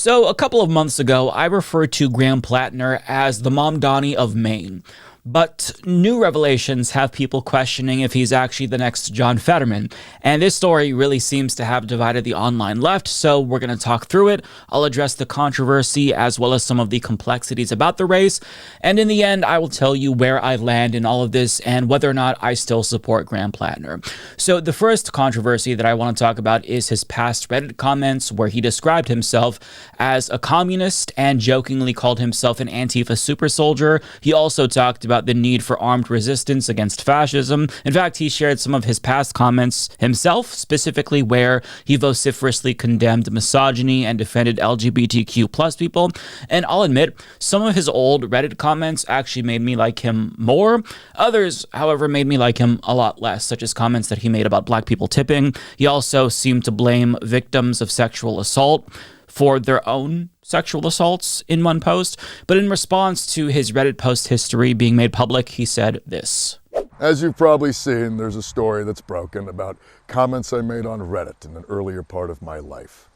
So, a couple of months ago, I referred to Graham Platner as the Mamdani of Maine. But new revelations have people questioning if he's actually the next John Fetterman. And this story really seems to have divided the online left, so we're going to talk through it. I'll address the controversy as well as some of the complexities about the race. And in the end, I will tell you where I land in all of this and whether or not I still support Graham Platner. So the first controversy that I want to talk about is his past Reddit comments where he described himself as a communist and jokingly called himself an Antifa super soldier. He also talked about the need for armed resistance against fascism. In fact, he shared some of his past comments himself, specifically where he vociferously condemned misogyny and defended LGBTQ plus people. And I'll admit, some of his old Reddit comments actually made me like him more. Others, however, made me like him a lot less, such as comments that he made about black people tipping. He also seemed to blame victims of sexual assault for their own sexual assaults in one post. But in response to his Reddit post history being made public, he said this. As you've probably seen, there's a story that's broken about comments I made on Reddit in an earlier part of my life.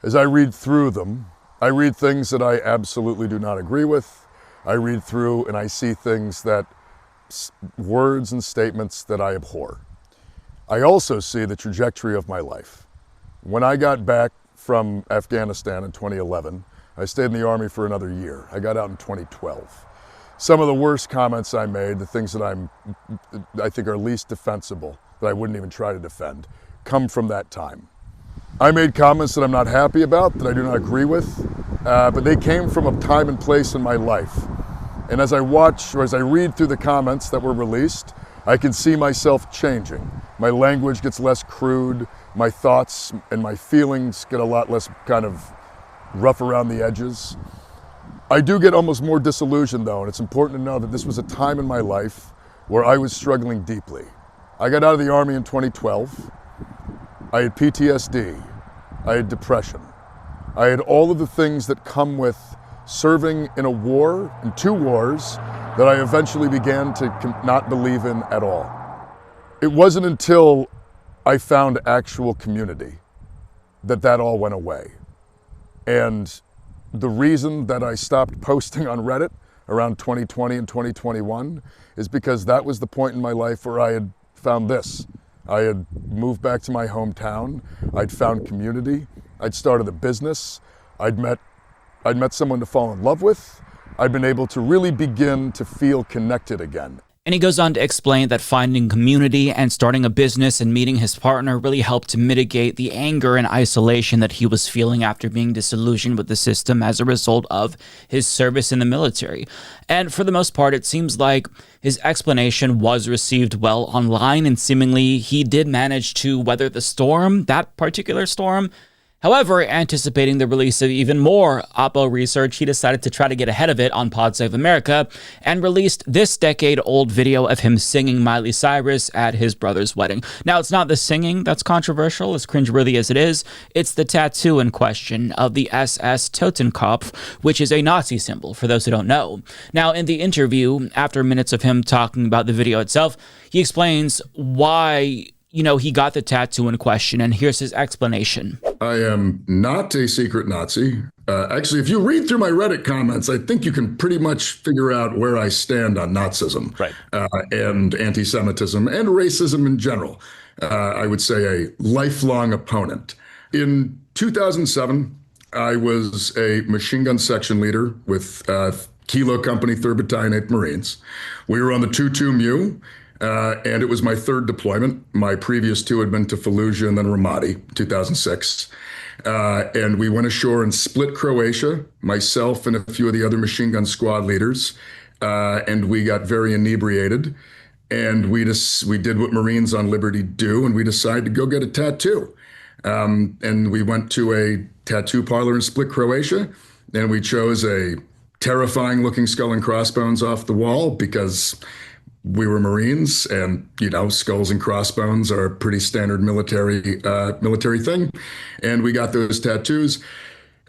As I read through them, I read things that I absolutely do not agree with. I read through and I see things that, words and statements that I abhor. I also see the trajectory of my life. When I got back from Afghanistan in 2011. I stayed in the Army for another year. I got out in 2012. Some of the worst comments I made, the things that I think are least defensible, that I wouldn't even try to defend, come from that time. I made comments that I'm not happy about, that I do not agree with, but they came from a time and place in my life. And as I watch, or as I read through the comments that were released, I can see myself changing. My language gets less crude, my thoughts and my feelings get a lot less kind of rough around the edges. I do get almost more disillusioned though, and it's important to know that this was a time in my life where I was struggling deeply. I got out of the Army in 2012. I had PTSD. I had depression. I had all of the things that come with serving in a war, in two wars, that I eventually began to not believe in at all. It wasn't until I found actual community that all went away. And the reason that I stopped posting on Reddit around 2020 and 2021 is because that was the point in my life where I had found this. I had moved back to my hometown. I'd found community. I'd started a business. I'd met someone to fall in love with. I'd been able to really begin to feel connected again. And he goes on to explain that finding community and starting a business and meeting his partner really helped to mitigate the anger and isolation that he was feeling after being disillusioned with the system as a result of his service in the military. And for the most part, it seems like his explanation was received well online, and seemingly he did manage to weather the storm, that particular storm. However, anticipating the release of even more Oppo research, he decided to try to get ahead of it on Pod Save America and released this decade-old video of him singing Miley Cyrus at his brother's wedding. Now, it's not the singing that's controversial, as cringeworthy as it is. It's the tattoo in question of the SS Totenkopf, which is a Nazi symbol, for those who don't know. Now, in the interview, after minutes of him talking about the video itself, he explains why he got the tattoo in question, and here's his explanation. I am not a secret Nazi. Actually, if you read through my Reddit comments, I think you can pretty much figure out where I stand on Nazism, right, and anti-Semitism and racism in general. I would say a lifelong opponent. In 2007, I was a machine gun section leader with Kilo Company, 3rd Battalion, 8th Marines. We were on the 2-2 Mu. And it was my third deployment. My previous two had been to Fallujah and then Ramadi, 2006. And we went ashore in Split, Croatia, myself and a few of the other machine gun squad leaders. And we got very inebriated. And we did what Marines on liberty do, and we decided to go get a tattoo. And we went to a tattoo parlor in Split, Croatia, and we chose a terrifying looking skull and crossbones off the wall because we were Marines, and skulls and crossbones are a pretty standard military thing. And we got those tattoos.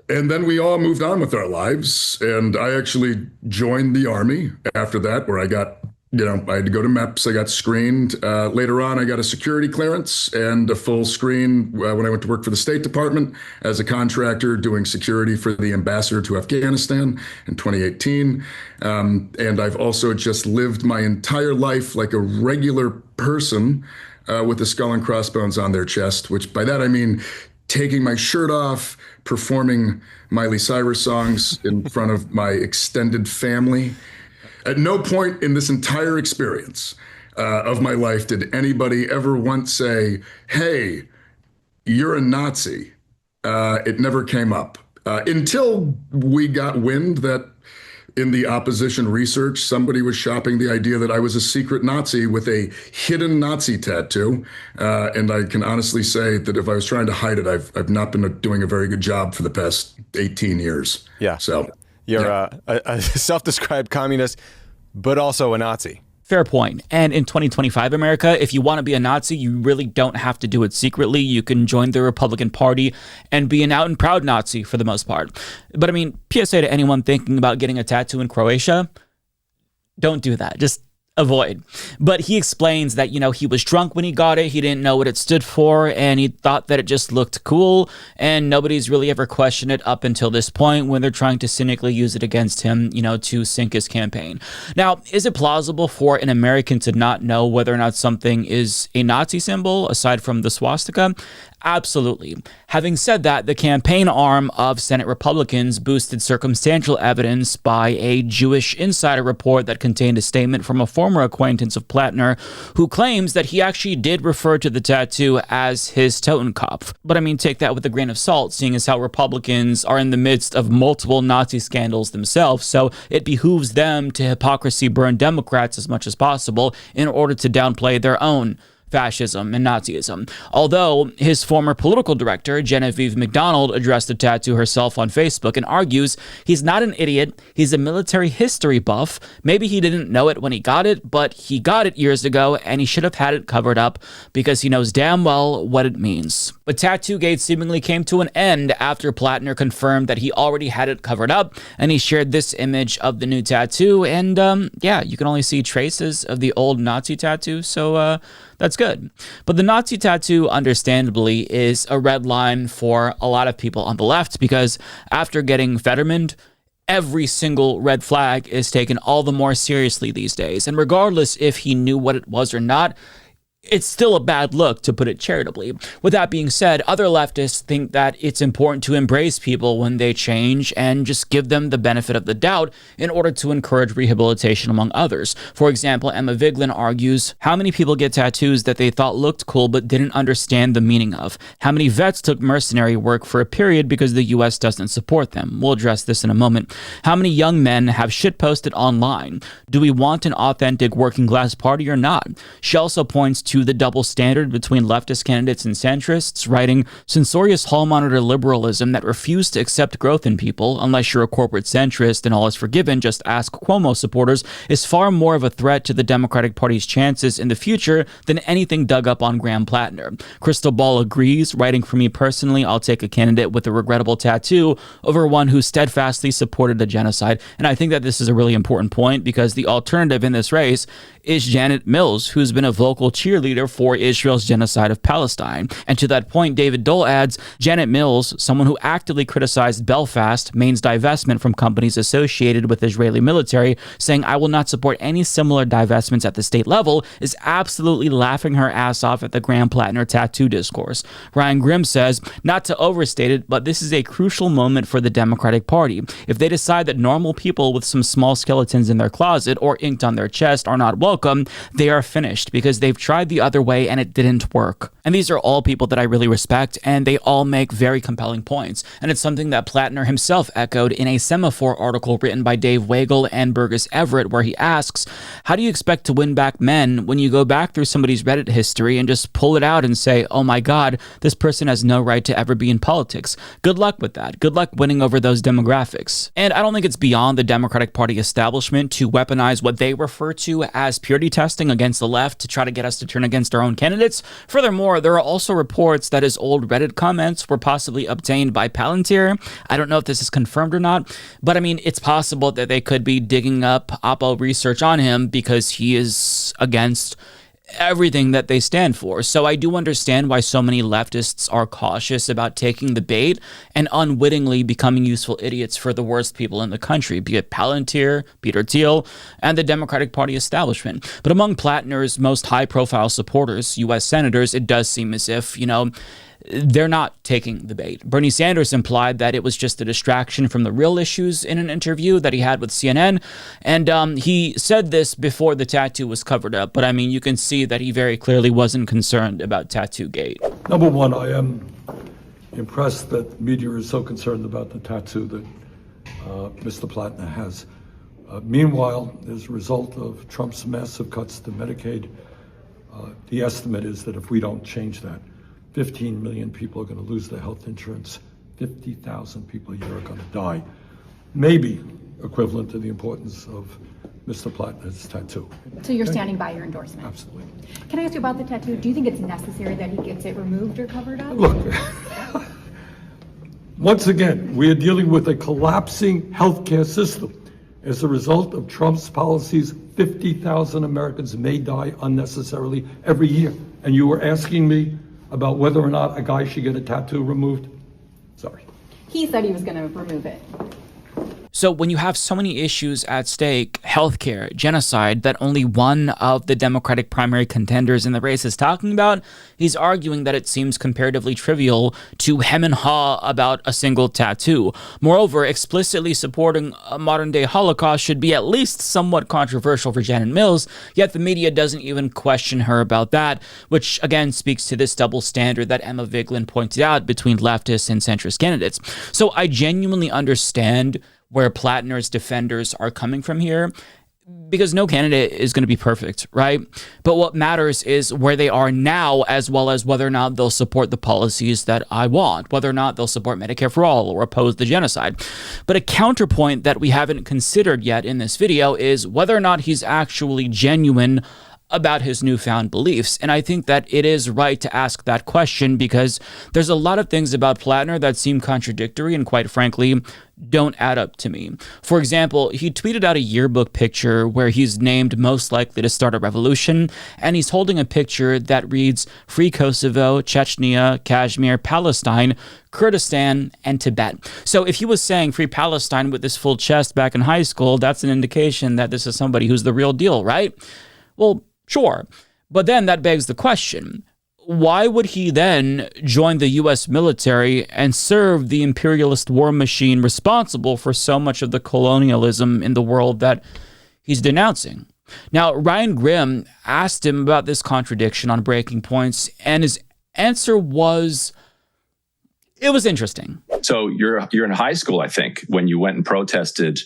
And then we all moved on with our lives. And I actually joined the Army after that, where I got I had to go to MEPS. I got screened. Later on, I got a security clearance and a full screen when I went to work for the State Department as a contractor doing security for the ambassador to Afghanistan in 2018. And I've also just lived my entire life like a regular person with the skull and crossbones on their chest, which by that I mean taking my shirt off, performing Miley Cyrus songs in front of my extended family. At no point in this entire experience of my life did anybody ever once say, "Hey, you're a Nazi." It never came up until we got wind that in the opposition research, somebody was shopping the idea that I was a secret Nazi with a hidden Nazi tattoo. And I can honestly say that if I was trying to hide it, I've not been doing a very good job for the past 18 years. Yeah. So you're a self-described communist, but also a Nazi. Fair point. And in 2025 America, if you want to be a Nazi, you really don't have to do it secretly. You can join the Republican Party and be an out and proud Nazi for the most part. But I mean, PSA to anyone thinking about getting a tattoo in Croatia, don't do that. Just avoid. But he explains that, he was drunk when he got it. He didn't know what it stood for, and he thought that it just looked cool, and nobody's really ever questioned it up until this point when they're trying to cynically use it against him, to sink his campaign. Now, is it plausible for an American to not know whether or not something is a Nazi symbol aside from the swastika? Absolutely. Having said that, the campaign arm of Senate Republicans boosted circumstantial evidence by a Jewish insider report that contained a statement from a former acquaintance of Platner who claims that he actually did refer to the tattoo as his Totenkopf. But I mean, take that with a grain of salt, seeing as how Republicans are in the midst of multiple Nazi scandals themselves, so it behooves them to hypocrisy burn Democrats as much as possible in order to downplay their own fascism and Nazism. Although his former political director, Genevieve McDonald, addressed the tattoo herself on Facebook and argues he's not an idiot, he's a military history buff. Maybe he didn't know it when he got it, but he got it years ago and he should have had it covered up because he knows damn well what it means. But Tattoogate seemingly came to an end after Platner confirmed that he already had it covered up, and he shared this image of the new tattoo, and you can only see traces of the old Nazi tattoo, so that's good. But the Nazi tattoo, understandably, is a red line for a lot of people on the left because after getting Fetterman, every single red flag is taken all the more seriously these days. And regardless if he knew what it was or not, it's still a bad look, to put it charitably. With that being said, other leftists think that it's important to embrace people when they change and just give them the benefit of the doubt in order to encourage rehabilitation among others. For example, Emma Vigeland argues, how many people get tattoos that they thought looked cool but didn't understand the meaning of? How many vets took mercenary work for a period because the US doesn't support them? We'll address this in a moment. How many young men have shitposted online? Do we want an authentic working class party or not? She also points to the double standard between leftist candidates and centrists, writing, censorious hall-monitor liberalism that refused to accept growth in people, unless you're a corporate centrist and all is forgiven, just ask Cuomo supporters, is far more of a threat to the Democratic Party's chances in the future than anything dug up on Graham Platner. Crystal Ball agrees, writing, for me personally, I'll take a candidate with a regrettable tattoo over one who steadfastly supported the genocide. And I think that this is a really important point because the alternative in this race is Janet Mills, who's been a vocal cheerleader for Israel's genocide of Palestine. And to that point, David Dole adds, Janet Mills, someone who actively criticized Belfast, Maine's divestment from companies associated with Israeli military, saying, I will not support any similar divestments at the state level, is absolutely laughing her ass off at the Graham Platner tattoo discourse. Ryan Grimm says, not to overstate it, but this is a crucial moment for the Democratic Party. If they decide that normal people with some small skeletons in their closet or inked on their chest are not welcome, they are finished because they've tried the other way and it didn't work. And these are all people that I really respect, and they all make very compelling points. And it's something that Platner himself echoed in a Semaphore article written by Dave Weigel and Burgess Everett, where he asks, how do you expect to win back men when you go back through somebody's Reddit history and just pull it out and say, oh my God, this person has no right to ever be in politics? Good luck with that. Good luck winning over those demographics. And I don't think it's beyond the Democratic Party establishment to weaponize what they refer to as purity testing against the left to try to get us to turn turn against our own candidates. Furthermore, there are also reports that his old Reddit comments were possibly obtained by Palantir. I don't know if this is confirmed or not, but I mean, it's possible that they could be digging up Oppo research on him because he is against everything that they stand for. So I do understand why so many leftists are cautious about taking the bait and unwittingly becoming useful idiots for the worst people in the country, be it Palantir, Peter Thiel, and the Democratic Party establishment. But among Platner's most high-profile supporters, U.S. senators, it does seem as if, they're not taking the bait. Bernie Sanders implied that it was just a distraction from the real issues in an interview that he had with CNN. And he said this before the tattoo was covered up. But I mean, you can see that he very clearly wasn't concerned about Tattoogate. Number one, I am impressed that the media is so concerned about the tattoo that Mr. Platner has. Meanwhile, as a result of Trump's massive cuts to Medicaid, the estimate is that if we don't change that, 15 million people are going to lose their health insurance. 50,000 people a year are going to die. Maybe equivalent to the importance of Mr. Platner's tattoo. So you're standing by your endorsement? Absolutely. Can I ask you about the tattoo? Do you think it's necessary that he gets it removed or covered up? Look, once again, we are dealing with a collapsing healthcare system. As a result of Trump's policies, 50,000 Americans may die unnecessarily every year. And you were asking me about whether or not a guy should get a tattoo removed? Sorry. He said he was going to remove it. So when you have so many issues at stake, healthcare, genocide, that only one of the Democratic primary contenders in the race is talking about, he's arguing that it seems comparatively trivial to hem and haw about a single tattoo. Moreover, explicitly supporting a modern-day Holocaust should be at least somewhat controversial for Janet Mills, yet the media doesn't even question her about that, which again speaks to this double standard that Emma Vigeland pointed out between leftist and centrist candidates. So I genuinely understand where Platner's defenders are coming from here, because no candidate is going to be perfect, right? But what matters is where they are now, as well as whether or not they'll support the policies that I want, whether or not they'll support Medicare for all or oppose the genocide. But a counterpoint that we haven't considered yet in this video is whether or not he's actually genuine about his newfound beliefs. And I think that it is right to ask that question because there's a lot of things about Platner that seem contradictory and, quite frankly, don't add up to me. For example, he tweeted out a yearbook picture where he's named most likely to start a revolution, and he's holding a picture that reads Free Kosovo, Chechnya, Kashmir, Palestine, Kurdistan, and Tibet. So if he was saying Free Palestine with his full chest back in high school, that's an indication that this is somebody who's the real deal, right? Well, sure. But then that begs the question, why would he then join the U.S. military and serve the imperialist war machine responsible for so much of the colonialism in the world that he's denouncing? Now, Ryan Grimm asked him about this contradiction on Breaking Points, and his answer was, it was interesting. So you're in high school, I think, when you went and protested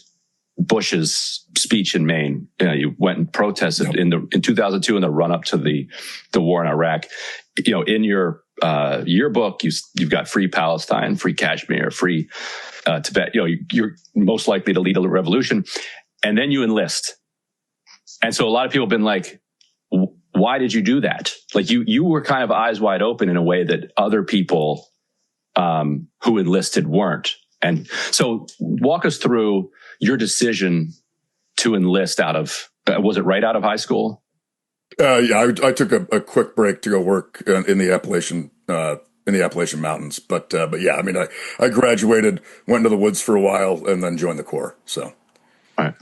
Bush's speech in Maine. You went and protested in 2002 in the run up to the war in Iraq. In your yearbook, you've got Free Palestine, Free Kashmir, Free Tibet. You're most likely to lead a revolution, and then you enlist. And so a lot of people have been like, "Why did you do that?" Like you were kind of eyes wide open in a way that other people who enlisted weren't. And so walk us through your decision to enlist out of, was it right out of high school? Yeah, I took a quick break to go work in the Appalachian Mountains. But yeah, I mean, I graduated, went into the woods for a while, and then joined the Corps. So, all right.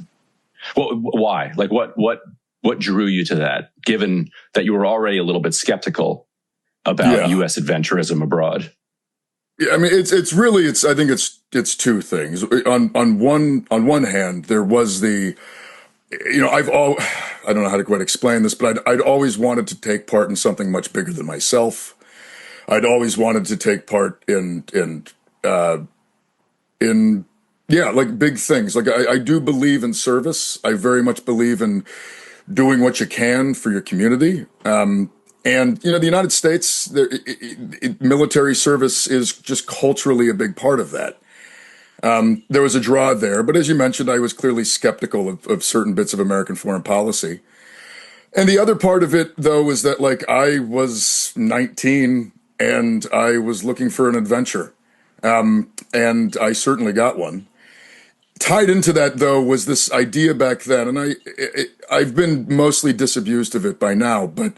Well, why? Like, what drew you to that? Given that you were already a little bit skeptical about U.S. adventurism abroad. Yeah, I mean, I think it's two things. On one hand, there was I don't know how to quite explain this, but I'd always wanted to take part in something much bigger than myself. I'd always wanted to take part in big things. Like I do believe in service. I very much believe in doing what you can for your community. And, the United States, military service is just culturally a big part of that. There was a draw there, but as you mentioned, I was clearly skeptical of certain bits of American foreign policy. And the other part of it, though, is that like I was 19 and I was looking for an adventure. And I certainly got one. Tied into that, though, was this idea back then, and I've been mostly disabused of it by now, but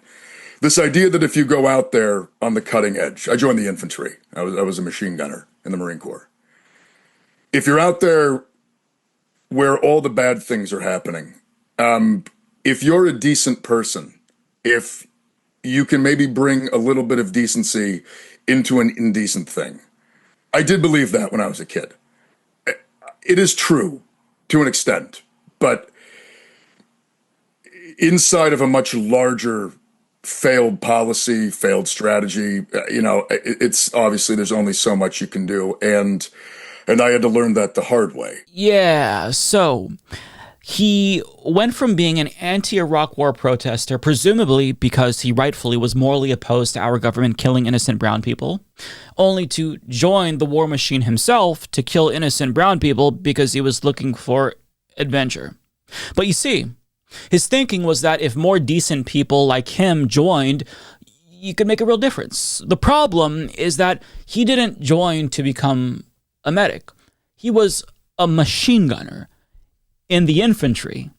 this idea that if you go out there on the cutting edge, I joined the infantry. I was a machine gunner in the Marine Corps. If you're out there where all the bad things are happening, if you're a decent person, if you can maybe bring a little bit of decency into an indecent thing. I did believe that when I was a kid. It is true to an extent, but inside of a much larger failed policy, failed strategy, it's obviously there's only so much you can do. And I had to learn that the hard way. Yeah, so he went from being an anti-Iraq war protester, presumably because he rightfully was morally opposed to our government killing innocent brown people, only to join the war machine himself to kill innocent brown people because he was looking for adventure. But you see, his thinking was that if more decent people like him joined, you could make a real difference. The problem is that he didn't join to become a medic. He was a machine gunner in the infantry.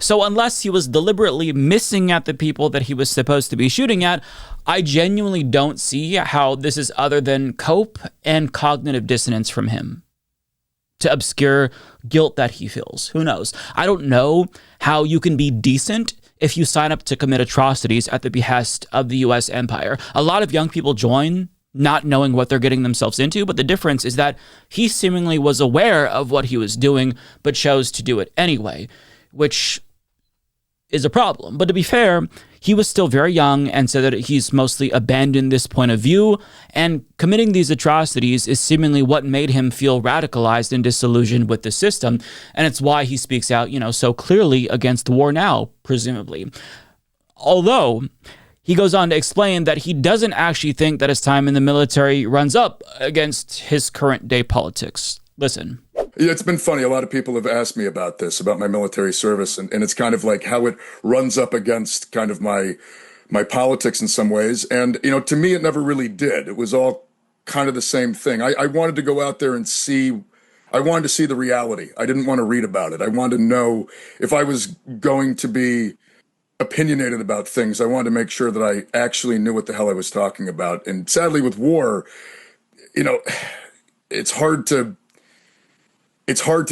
So unless he was deliberately missing at the people that he was supposed to be shooting at, I genuinely don't see how this is other than cope and cognitive dissonance from him to obscure guilt that he feels. Who knows? I don't know how you can be decent if you sign up to commit atrocities at the behest of the U.S. empire. A lot of young people join not knowing what they're getting themselves into, but the difference is that he seemingly was aware of what he was doing, but chose to do it anyway, which is a problem. But to be fair, he was still very young and said that he's mostly abandoned this point of view, and committing these atrocities is seemingly what made him feel radicalized and disillusioned with the system, and it's why he speaks out, so clearly against the war now, presumably. Although he goes on to explain that he doesn't actually think that his time in the military runs up against his current day politics. Listen. Yeah, it's been funny. A lot of people have asked me about this, about my military service, and it's kind of like how it runs up against kind of my politics in some ways. And, to me, it never really did. It was all kind of the same thing. I wanted to go out there and I wanted to see the reality. I didn't want to read about it. I wanted to know if I was going to be opinionated about things. I wanted to make sure that I actually knew what the hell I was talking about. And sadly, with war, it's hard to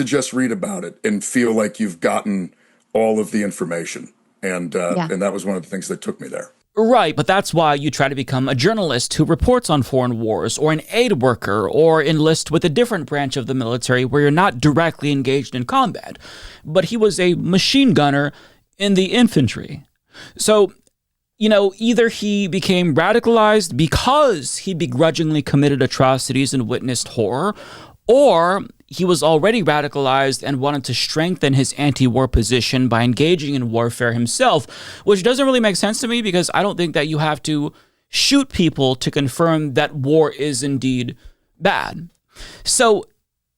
just read about it and feel like you've gotten all of the information. And that was one of the things that took me there. Right, but that's why you try to become a journalist who reports on foreign wars, or an aid worker, or enlist with a different branch of the military where you're not directly engaged in combat. But he was a machine gunner in the infantry. So, either he became radicalized because he begrudgingly committed atrocities and witnessed horror, or he was already radicalized and wanted to strengthen his anti-war position by engaging in warfare himself, which doesn't really make sense to me because I don't think that you have to shoot people to confirm that war is indeed bad. So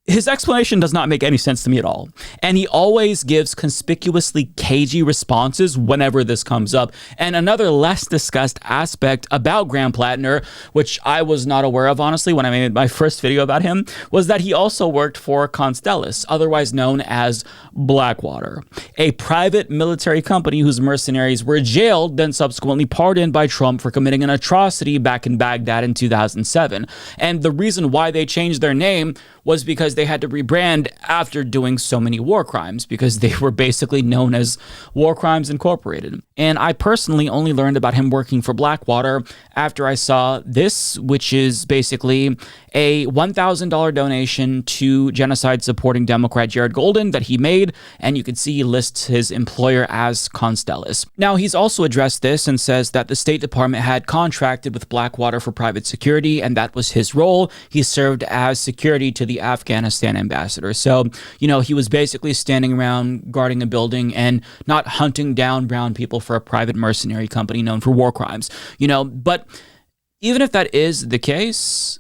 his explanation does not make any sense to me at all. And he always gives conspicuously cagey responses whenever this comes up. And another less discussed aspect about Graham Platner, which I was not aware of, honestly, when I made my first video about him, was that he also worked for Constellus, otherwise known as Blackwater, a private military company whose mercenaries were jailed, then subsequently pardoned by Trump for committing an atrocity back in Baghdad in 2007. And the reason why they changed their name was because they had to rebrand after doing so many war crimes, because they were basically known as War Crimes Incorporated. And I personally only learned about him working for Blackwater after I saw this, which is basically a $1,000 donation to genocide-supporting Democrat Jared Golden that he made, and you can see he lists his employer as Constellus. Now, he's also addressed this and says that the State Department had contracted with Blackwater for private security, and that was his role. He served as security to the Afghanistan ambassador. So, he was basically standing around guarding a building and not hunting down brown people for a private mercenary company known for war crimes. But even if that is the case,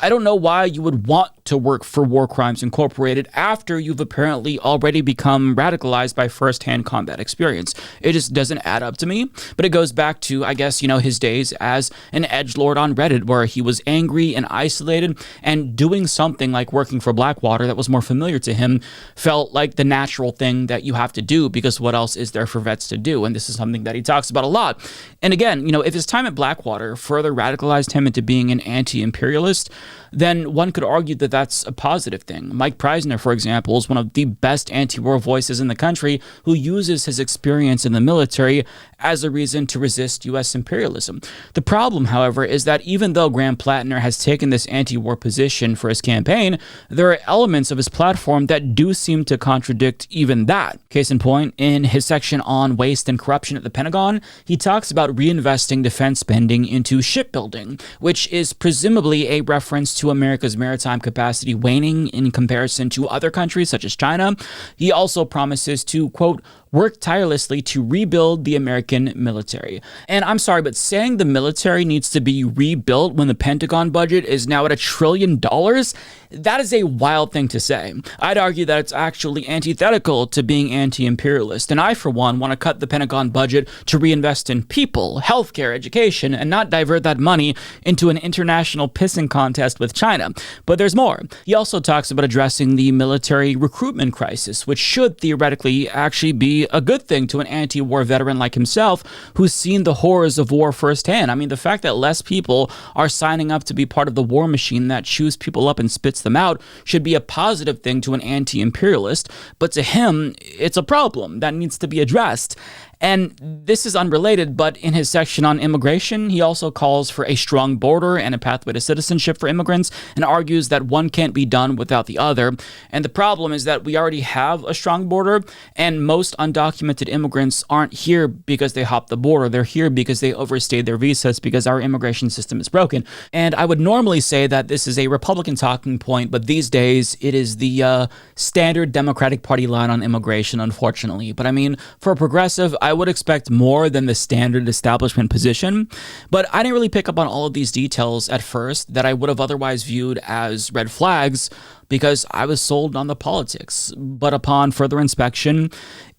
I don't know why you would want to work for War Crimes Incorporated after you've apparently already become radicalized by firsthand combat experience. It just doesn't add up to me. But it goes back to, I guess, his days as an edgelord on Reddit, where he was angry and isolated, and doing something like working for Blackwater that was more familiar to him felt like the natural thing that you have to do, because what else is there for vets to do? And this is something that he talks about a lot. And again, if his time at Blackwater further radicalized him into being an anti-imperialist, then one could argue that that's a positive thing. Mike Preisner, for example, is one of the best anti-war voices in the country, who uses his experience in the military as a reason to resist U.S. imperialism. The problem, however, is that even though Graham Platner has taken this anti-war position for his campaign, there are elements of his platform that do seem to contradict even that. Case in point, in his section on waste and corruption at the Pentagon, he talks about reinvesting defense spending into shipbuilding, which is presumably a reference to America's maritime capacity waning in comparison to other countries such as China. He also promises to, quote, work tirelessly to rebuild the American military. And I'm sorry, but saying the military needs to be rebuilt when the Pentagon budget is now at $1 trillion, that is a wild thing to say. I'd argue that it's actually antithetical to being anti-imperialist. And I, for one, want to cut the Pentagon budget to reinvest in people, healthcare, education, and not divert that money into an international pissing contest with China. But there's more. He also talks about addressing the military recruitment crisis, which should theoretically actually be a good thing to an anti-war veteran like himself, who's seen the horrors of war firsthand. I mean, the fact that less people are signing up to be part of the war machine that chews people up and spits them out should be a positive thing to an anti-imperialist, but to him, it's a problem that needs to be addressed. And this is unrelated, but in his section on immigration, he also calls for a strong border and a pathway to citizenship for immigrants, and argues that one can't be done without the other. And the problem is that we already have a strong border, and most undocumented immigrants aren't here because they hopped the border. They're here because they overstayed their visas, because our immigration system is broken. And I would normally say that this is a Republican talking point, but these days it is the standard Democratic Party line on immigration, unfortunately. But I mean, for a progressive, I would expect more than the standard establishment position, but I didn't really pick up on all of these details at first that I would have otherwise viewed as red flags, because I was sold on the politics. But upon further inspection,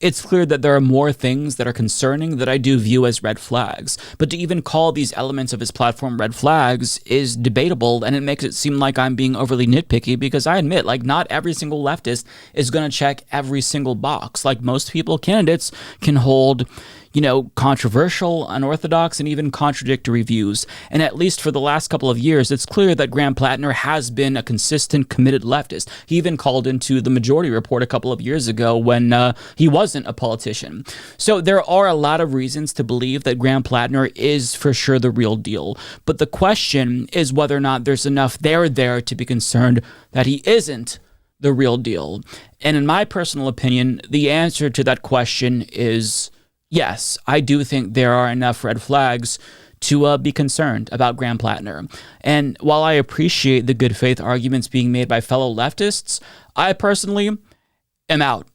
it's clear that there are more things that are concerning that I do view as red flags. But to even call these elements of his platform red flags is debatable, and it makes it seem like I'm being overly nitpicky, because I admit, not every single leftist is going to check every single box. Like most people, candidates can hold controversial, unorthodox, and even contradictory views. And at least for the last couple of years, it's clear that Graham Platner has been a consistent, committed leftist. He even called into the Majority Report a couple of years ago when he wasn't a politician. So there are a lot of reasons to believe that Graham Platner is for sure the real deal. But the question is whether or not there's enough there to be concerned that he isn't the real deal. And in my personal opinion, the answer to that question is yes. I do think there are enough red flags to be concerned about Graham Platner. And while I appreciate the good faith arguments being made by fellow leftists, I personally am out.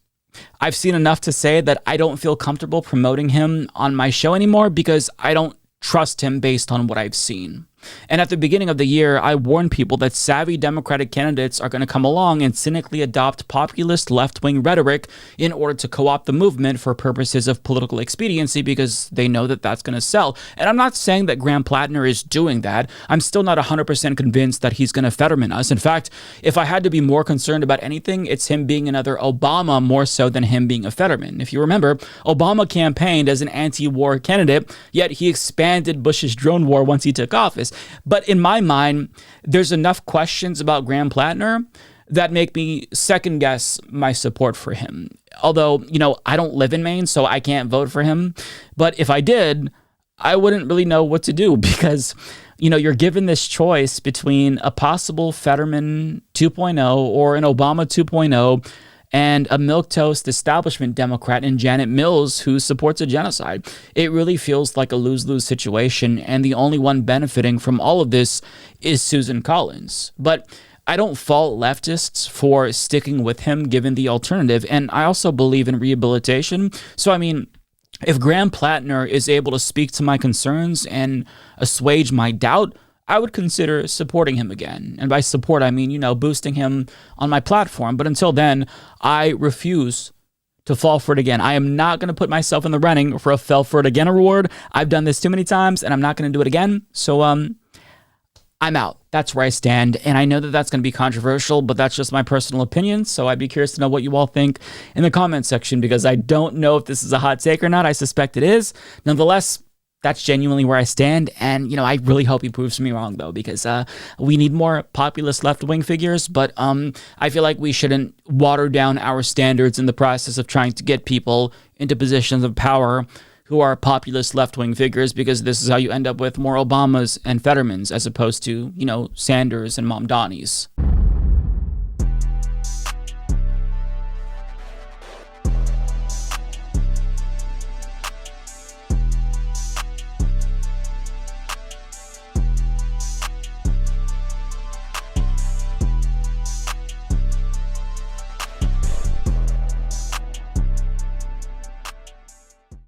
I've seen enough to say that I don't feel comfortable promoting him on my show anymore, because I don't trust him based on what I've seen. And at the beginning of the year, I warned people that savvy Democratic candidates are going to come along and cynically adopt populist left-wing rhetoric in order to co-opt the movement for purposes of political expediency, because they know that that's going to sell. And I'm not saying that Graham Platner is doing that. I'm still not 100% convinced that he's going to Fetterman us. In fact, if I had to be more concerned about anything, it's him being another Obama more so than him being a Fetterman. If you remember, Obama campaigned as an anti-war candidate, yet he expanded Bush's drone war once he took office. But in my mind, there's enough questions about Graham Platner that make me second guess my support for him. Although, I don't live in Maine, so I can't vote for him. But if I did, I wouldn't really know what to do, because, you're given this choice between a possible Fetterman 2.0 or an Obama 2.0 and a milquetoast establishment Democrat in Janet Mills who supports a genocide. It really feels like a lose-lose situation, and the only one benefiting from all of this is Susan Collins. But I don't fault leftists for sticking with him given the alternative, and I also believe in rehabilitation. So, I mean, if Graham Platner is able to speak to my concerns and assuage my doubt, I would consider supporting him again. And by support, I mean, boosting him on my platform. But until then, I refuse to fall for it again. I am not going to put myself in the running for a fell for it again award. I've done this too many times, and I'm not going to do it again. So, I'm out. That's where I stand. And I know that that's going to be controversial, but that's just my personal opinion. So I'd be curious to know what you all think in the comment section, because I don't know if this is a hot take or not. I suspect it is. Nonetheless, that's genuinely where I stand. And, I really hope he proves me wrong, though, because we need more populist left-wing figures. But I feel like we shouldn't water down our standards in the process of trying to get people into positions of power who are populist left-wing figures, because this is how you end up with more Obamas and Fettermans as opposed to, Sanders and Mamdanis.